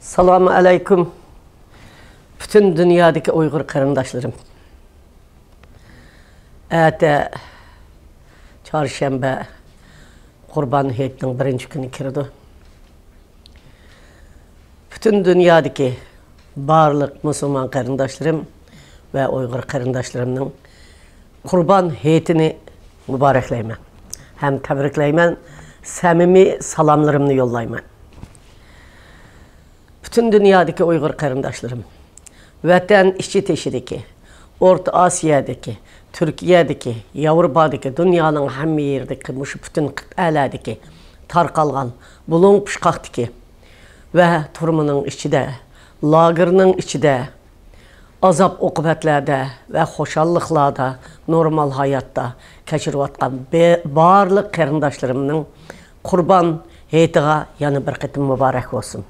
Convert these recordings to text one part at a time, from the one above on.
Selamun aleyküm. Bütün dünyadaki Uygur karındaşlarım. Çarşamba Kurban Hayiti'nin birinci günü kirdi. Bütün dünyadaki barlık Müslüman karındaşlarım ve Uygur karındaşlarımın Kurban Hayiti'ni mübarekleymen. Hem tebrikleymen, samimi salamlarımı yollayman. Bütün dünyadaki Uygur karındaşlarım, vatan içi teşideki, Orta Asya'daki, Türkiye'deki, Avrupa'daki, dünyanın hem yerdeki, bütün kıtalardaki, tarqalgan, bulun pışqaqdaki ve turmunun içinde, lagırının içinde, azap okubetlerde ve hoşallıklarda, normal hayatta keçiriyotgan barlık karındaşlarımның Kurban Hayitiga yana bir qitim mübarek olsun.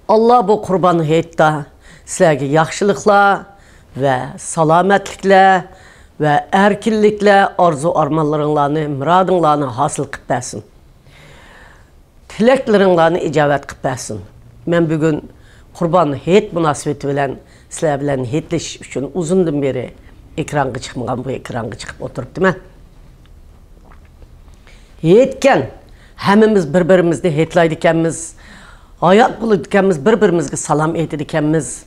Allah bu Kurban Hayitida sizlerge yaxşılıkla ve salametlikle ve erkinlikle arzu armanlarınlarını, muradınlarını hasıl qıp bəsin. Tileklerinlarını icabet qıp bəsin. Ben bugün Kurban Hayit münasibeti bilen sizler bilen hayitleş üçün uzundan beri ekranga çıkmagan bu ekranga çıkıp oturup değil mi? Hayitken hemimiz birbirimizde hayitlaydıkenmiz, hayat buludukemiz, birbirimizge salam etidikemiz.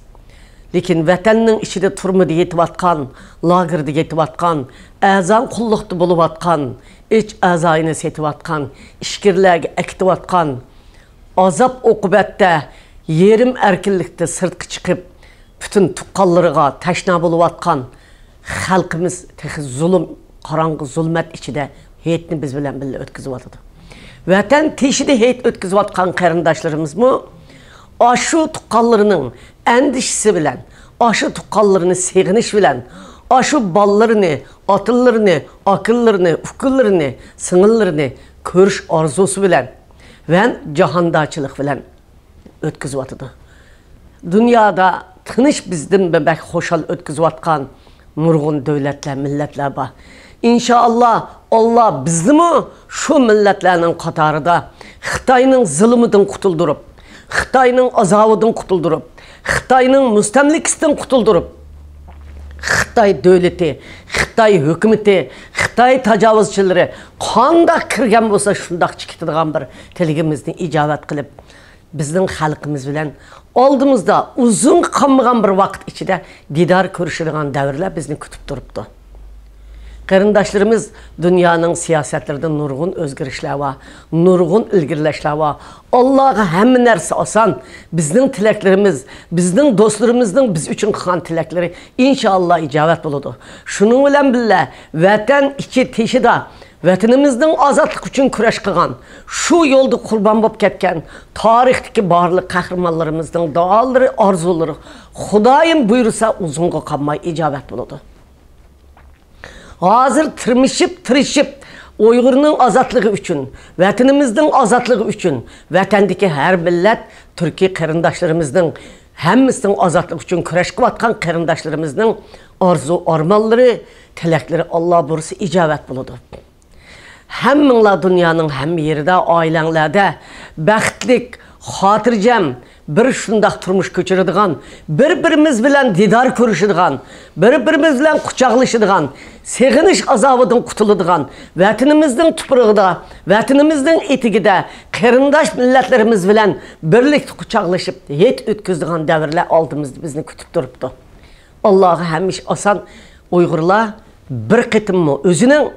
Lekin vatanның içinde turmuda yetivatkan, lagırda yetivatkan, azan kullukta buluvatkan, iç azayını setivatkan, işkirlerge ektivatkan, azap okubette, yerim erkinlikte sırtkı çıkıp, bütün tuqqallarıga taşna buluvatkan, halkımız zulüm, karangı zulmet içinde heyetini biz bilen bile ötküzüvatıdı. Vatan teşide heyet ötküzüvatkan karındaşlarımız mı? Aşı tuqqallarının endişisi bilen, aşı tuqqallarını seğiniş bilen, aşı ballarını, atıllarını, akıllarını, ufkullarını, sınırlarını körüş arzusu bilen ve cahandaçılık bilen ötküzüvatıdı. Dünyada tınış bizden bebek hoşal ötküzüvatkan nurgun devletler, milletler var. İnşallah Allah bizni mi şu milletlerinin katarıda Xitayның zulümüden kutuldurup, Xitayның azabıdan kutuldurup, Xitayның müstemlikisinden kutuldurup, Xitay devleti, Xitay hükümeti, Xitay tacavuzçıları qandaq kirgen bolsa şundaq çıkıtıdığan bir teligimizni icabet kılıp, bizden halkımız bilen oldumuzda uzun kalmagan bir vakit içinde didar körüşüdüğün devirler bizni kütüp duruptu. Karındaşlarımız dünyanın siyasetlerinde nurgun özgürüşler var, nurgun ilgirleşler var. Allah'a hem nerse asan, bizden tileklerimiz, bizden dostlarımızdan biz üçün kılan tilekleri inşallah icabet buludu. Şunun bilen bile vatan iki teşida, vatanımızdan azatlık için küreş kılan, şu yolda kurban bop ketken, tarihteki barlı kahramanlarımızdan dağları, arzuları, Xudayım buyursa uzunga kalmayı icabet buludu. Hazır tırışıp, Uygur'un azatlığı üçün, vatanımızın azatlığı üçün, vatandaki her millet, Türkiye karındaşlarımızın, hemimizin azatlığı üçün küreş kıvatkan karındaşlarımızın arzu, armalları, tilekleri Allah burası icabet buludu. Hemminla dünyanın hem yerinde, ailenlerde, bəxtlik, hatırcam, bir şundaq turmuş köçürüdüğün, birbirimiz bilen didar körüşüdüğün, birbirimiz bilen kucaklaşıdığın, seğiniş azabıdan kutuluduğun, vatanımızın tuprağıda, vatanımızın etigide, karındaş milletlerimiz bilen birlikte kucaklaşıp, yet ötküzdüğün devirler aldığımızda bizni kütüp duruptu. Allah'a hemiş asan Uygurlar bir kıtım mı özünün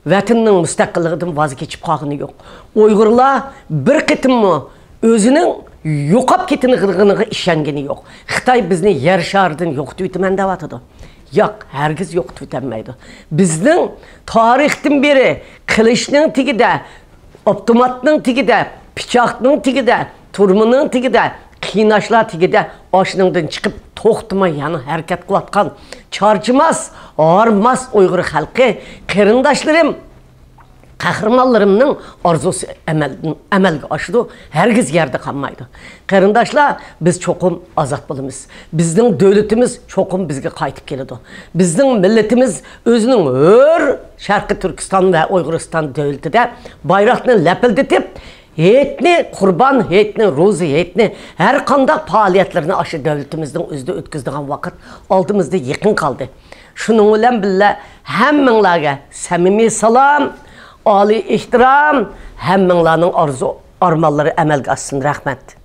vatanının müstakilliğinden vazgeçip kalgını yok. Uygurlar bir kıtım mı özünün yoqap ketiniğine işengeni yok. Xitay bizni yer şarıdan yoqtu ütümen devatıdı. Yok, herkes yoqtu ütenmeydi. Bizden tarihten beri kılıçның tigide, optomatның tigide, piçaqның tigide, turmunun tigide, qiynaşlar tigide aşınından çıkıp toxtumay yani hareket kılatkan, çarçımaz, ağırmaz Uygur halkı, karındaşlarım, kahramanlarımның arzusu emelge aşıdı, herkes yerde kalmaydı. Karındaşlar, biz çokum azat bulumuz. Bizden devletimiz çokum bizge kaytıp geldi. Bizden milletimiz özünün Şarkı Türkistan ve Uyguristan devleti de bayrağını lepildetip, Heyetni, Kurban heyetni, Ruzi heyetni, her qandaq faaliyetlerini aşı devletimizden özde ötküzdüğün vakit aldığımızda yakın kaldı. Şunun bilen billa hemminlarga samimiy salam, ali ihtiram, hemminlarning arzu armanlari amalga oshsin. Rahmat.